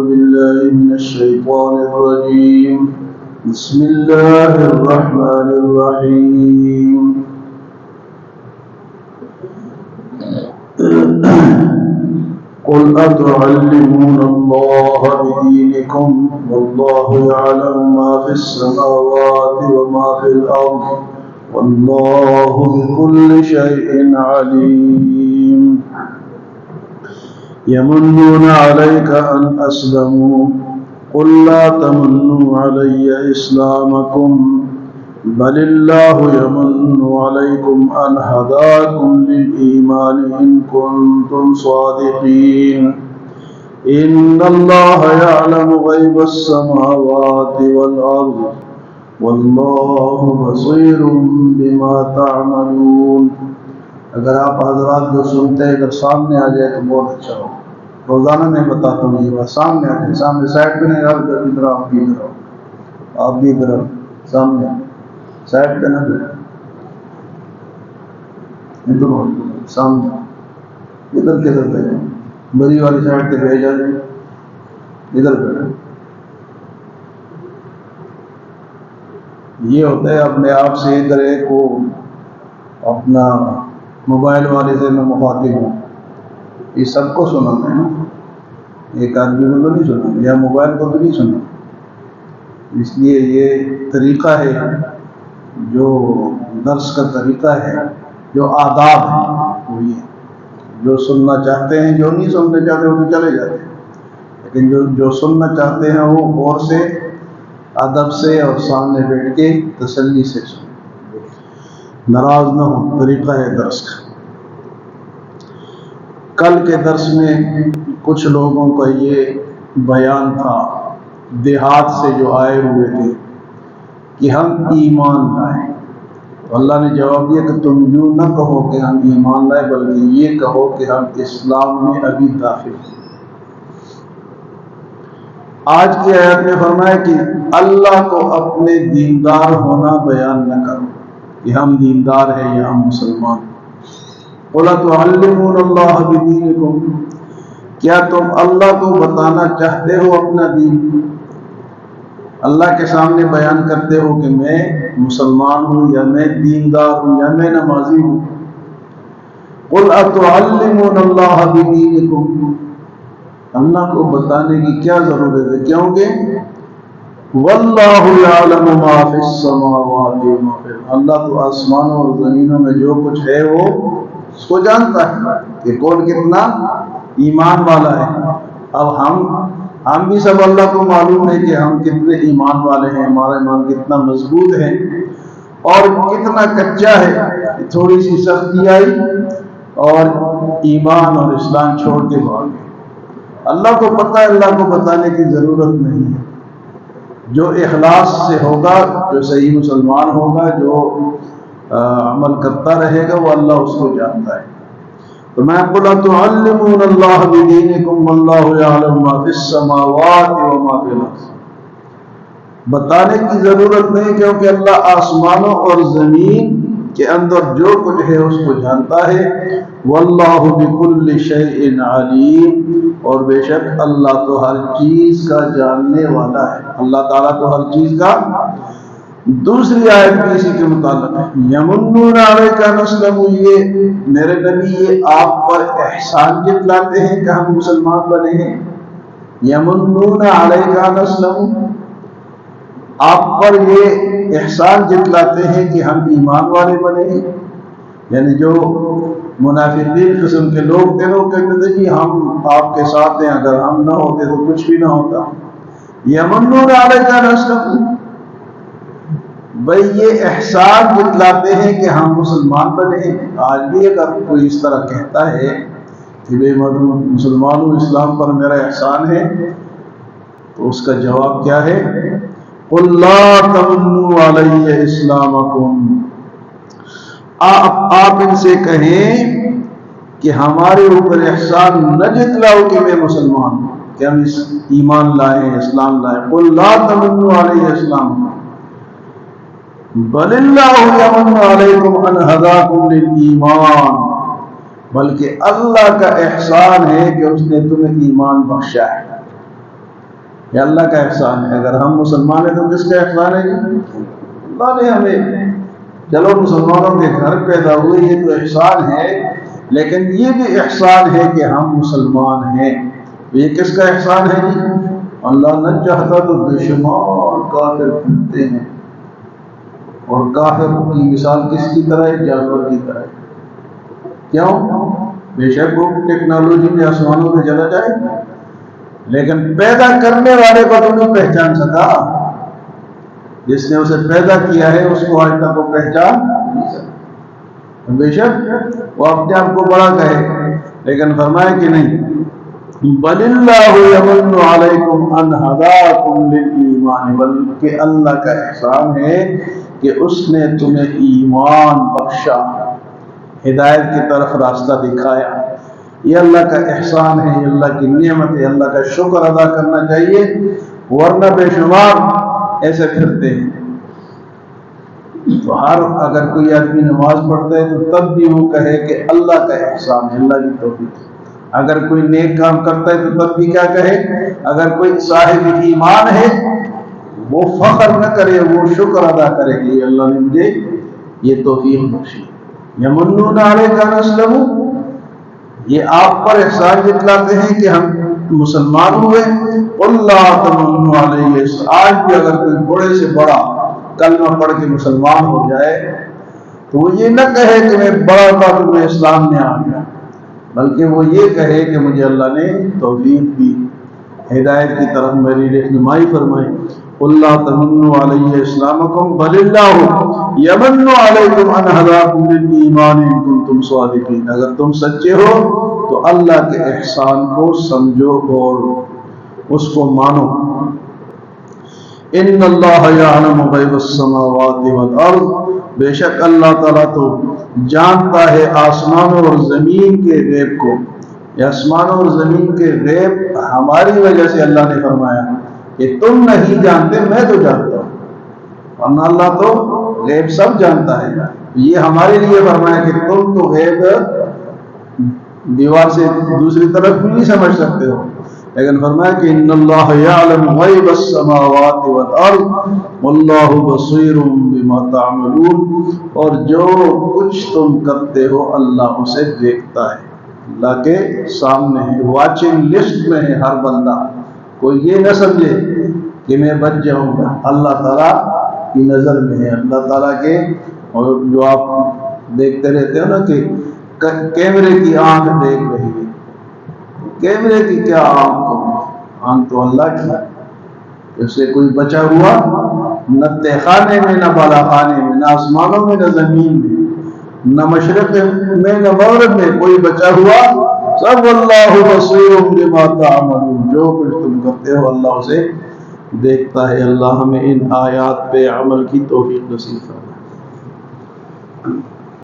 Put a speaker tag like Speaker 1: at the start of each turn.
Speaker 1: بالله من الشيطان الرجيم بسم الله الرحمن الرحيم قل أتعلمون الله بدينكم والله يعلم ما في السماوات وما في الأرض والله بكل شيء عليم يمنون عليك أن أسلموا قل لا تمنوا علي إسلامكم بل الله يمن عليكم أن هداكم للإيمان إن كنتم صادقين إن الله يعلم غيب السماوات والأرض والله بصير بما تعملون. اگر آپ حضرات جو سنتے ہیں اگر سامنے آ جائے تو بہت اچھا ہو. روزانہ میں بتاتا ہوں یہ بات. سامنے آ جائے, سامنے سائڈ پہ نہیں, آپ ادھر آپ بھی ادھر آؤ, آپ بھی ادھر آؤ, سامنے سائڈ پہ نہ بیٹھو, ادھر ہو, سامنے ادھر کے ادھر بیٹھو, بڑی والی سائڈ پہ بھیجا جائے, ادھر بیٹھو. یہ ہوتا ہے اپنے آپ سے ادھر ایک کو اپنا موبائل والے سے میں مخاطب ہوں, یہ سب کو سنانا ہے نا, ایک آدمی کو تو نہیں سنانا, یا موبائل کو تو نہیں سنانا. اس لیے یہ طریقہ ہے, جو درس کا طریقہ ہے, جو آداب ہے وہ یہ, جو سننا چاہتے ہیں, جو نہیں سننا چاہتے وہ تو چلے جاتے ہیں, لیکن جو سننا چاہتے ہیں وہ غور سے, ادب سے اور سامنے بیٹھ کے تسلی سے سنیں, ناراض نہ ہو. طریقہ ہے درس کا. کل کے درس میں کچھ لوگوں کا یہ بیان تھا دیہات سے جو آئے ہوئے تھے کہ ہم ایمان لائیں, تو اللہ نے جواب دیا کہ تم یوں نہ کہو کہ ہم ایمان لائے, بلکہ یہ کہو کہ ہم اسلام میں ابھی داخل ہیں. آج کی آیت میں فرمایا کہ اللہ کو اپنے دیندار ہونا بیان نہ کرو کہ ہم دیندار ہیں یا ہم مسلمان. قُلْ أَتُعَلِّمُونَ اللَّهَ بِدِينِكُمْ, کیا تم اللہ کو بتانا چاہتے ہو اپنا دین, اللہ کے سامنے بیان کرتے ہو کہ میں مسلمان ہوں, یا میں دیندار ہوں, یا میں نمازی ہوں. قُلْ أَتُعَلِّمُونَ اللَّهَ بِدِينِكُمْ, اللہ کو بتانے کی کیا ضرورت ہے, کیونکہ وَاللَّهُ يَعْلَمُ مَا فِي السَّمَاوَاتِ وَمَا فِي الْأَرْضِ, اللہ تو آسمانوں اور زمینوں میں جو کچھ ہے وہ اس کو جانتا ہے کہ کون کتنا ایمان والا ہے. اب ہم بھی سب اللہ کو معلوم ہے کہ ہم کتنے ایمان والے ہیں, ہمارا ایمان کتنا مضبوط ہے اور کتنا کچا ہے. تھوڑی سی سختی آئی اور ایمان اور اسلام چھوڑ کے بھاگ گئے. اللہ کو پتہ ہے, اللہ کو بتانے کی ضرورت نہیں ہے. جو اخلاص سے ہوگا, جو صحیح مسلمان ہوگا, جو عمل کرتا رہے گا, وہ اللہ اس کو جانتا ہے. تو میں قُلْ أَتُعَلِّمُونَ اللَّهَ بِدِينِكُمْ وَاللَّهُ يَعْلَمُ مَا فِي السَّمَاوَاتِ وَمَا فِي الْأَرْضِ, بتانے کی ضرورت نہیں کیونکہ اللہ آسمانوں اور زمین کے اندر جو کچھ ہے اس کو جانتا ہے. وَاللَّهُ بِكُلِّ شَيْءٍ عَلِيمٌ, اور بے شک اللہ تو ہر چیز کا جاننے والا ہے. اللہ تعالیٰ تو ہر چیز کا. دوسری آیت بھی اسی کے متعلق ہے, یمنون علیک ان اسلموا, یہ میرے نبی یہ آپ پر احسان جتلاتے ہیں کہ ہم مسلمان بنے ہیں. یمنون علیک ان اسلموا, آپ پر یہ احسان جتلاتے ہیں کہ ہم ایمان والے بنے ہیں. یعنی جو منافقین قسم کے لوگ تھے وہ کہتے تھے کہ ہم آپ کے ساتھ ہیں, اگر ہم نہ ہوتے تو کچھ بھی نہ ہوتا. یمنون علیک ان اسلموا, بھئی یہ احسان جتلاتے ہیں کہ ہم مسلمان بنے ہیں. آج بھی اگر کوئی اس طرح کہتا ہے کہ بے مسلمان ہوں, اسلام پر میرا احسان ہے, تو اس کا جواب کیا ہے؟ قُلْ لَا تَمُنُّوا عَلَيَّ إِسْلَامَكُمْ, آپ ان سے کہیں کہ ہمارے اوپر احسان نہ جتلاؤ کہ میں مسلمان ہوں, کہ ہم ایمان لائیں, اسلام لائیں. قُلْ لَا تَمُنُّوا عَلَيَّ إِسْلَامَكُمْ بَلِ اللَّهُ يَمُنُّ عَلَيْكُمْ أَنْ هَدَاكُمْ لِلْإِيمَانِ, بلکہ اللہ کا احسان ہے کہ اس نے تمہیں ایمان بخشا ہے. یہ اللہ کا احسان ہے. اگر ہم مسلمان ہیں تو کس کا احسان ہے جی؟ اللہ نے ہمیں، چلو مسلمانوں کے گھر پیدا ہوئے یہ تو احسان ہے، لیکن یہ بھی احسان ہے کہ ہم مسلمان ہیں. یہ کس کا احسان ہے جی؟ اللہ نہ چاہتا تو بے شمار کافر پھرتے ہیں، اور کافر کی مثال کس کی طرح ہے؟ جانور کی طرح. کیوں؟ بے شک وہ ٹیکنالوجی میں آسمانوں پہ چلا جائے، لیکن پیدا کرنے والے کو تو نہیں پہچان سکا. جس نے اسے پیدا کیا ہے اس کو آج تک وہ پہچان نہیں سکا. بے شک وہ اپنے آپ کو بڑا کہے، لیکن فرمائے کہ نہیں، بل اللہ یمن علیکم ان ہداکم للایمان، بلکہ اللہ کا احسان ہے کہ اس نے تمہیں ایمان بخشا، ہدایت کی طرف راستہ دکھایا. یہ اللہ کا احسان ہے، یہ اللہ کی نعمت ہے، اللہ کا شکر ادا کرنا چاہیے، ورنہ بے شمار ایسے پھرتے ہیں. تو اگر کوئی آدمی نماز پڑھتا ہے تو تب بھی وہ کہے کہ اللہ کا احسان ہے، اللہ کی توفیق ہے. اگر کوئی نیک کام کرتا ہے تو تب بھی کیا کہے؟ اگر کوئی صاحب ایمان ہے وہ فخر نہ کرے، وہ شکر ادا کرے کہ یہ اللہ نے مجھے یہ توفیق بخشی. یمنون علیک ان اسلموا، یہ آپ پر احسان جتلاتے ہیں کہ ہم مسلمان ہوئے. اللہ تمنوا علیہ، آج بھی اگر کوئی بڑے سے بڑا کلمہ پڑھ کے مسلمان ہو جائے تو وہ یہ نہ کہے کہ میں بڑا تھا تو میں اسلام میں آ گیا، بلکہ وہ یہ کہے کہ مجھے اللہ نے توفیق دی، ہدایت کی طرف میری رہنمائی فرمائی. اللہ تمنوا علیہ اسلامکم بل اللہ یمن علیکم ان ہداکم للایمان ان کنتم صادقین. اگر تم سچے ہو تو اللہ کے احسان کو سمجھو اور اس کو مانو. ان اللہ یعلم غیب السماوات والارض، بے شک اللہ تعالیٰ تو جانتا ہے آسمانوں اور زمین کے غیب کو. یہ آسمانوں اور زمین کے غیب ہماری وجہ سے اللہ نے فرمایا کہ تم نہیں جانتے، میں تو جانتا ہوں، ورنہ اللہ تو غیب سب جانتا ہے. یہ ہمارے لیے فرمایا کہ تم تو غیب دیوار سے دوسری طرف بھی نہیں سمجھ سکتے ہو، لیکن فرمایا کہ ان اللہ یعلم غیب السماوات والارض واللہ بصیر بما تعملون، اور جو کچھ تم کرتے ہو اللہ اسے دیکھتا ہے، اللہ کے سامنے ہے، واچنگ لسٹ میں ہے ہر بندہ. کوئی یہ نہ سمجھے کہ میں بچ جاؤں گا، اللہ تعالیٰ کی نظر میں ہے. اللہ تعالیٰ کے، اور جو آپ دیکھتے رہتے ہو نا کہ کیمرے کی آنکھ دیکھ رہی ہے، کیمرے کی کیا آنکھ تو اللہ کی. اس سے کوئی بچا ہوا نہ تہخانے میں، نہ بالا خانے میں، نہ آسمانوں میں، نہ زمین میں، نہ مشرق میں، نہ مغرب میں کوئی بچا ہوا. سب اللہ بصیر بما تعملون، جو کچھ تم کرتے ہو اللہ اسے دیکھتا ہے. اللہ ہمیں ان آیات پہ عمل کی توفیق نصیب فرمائے.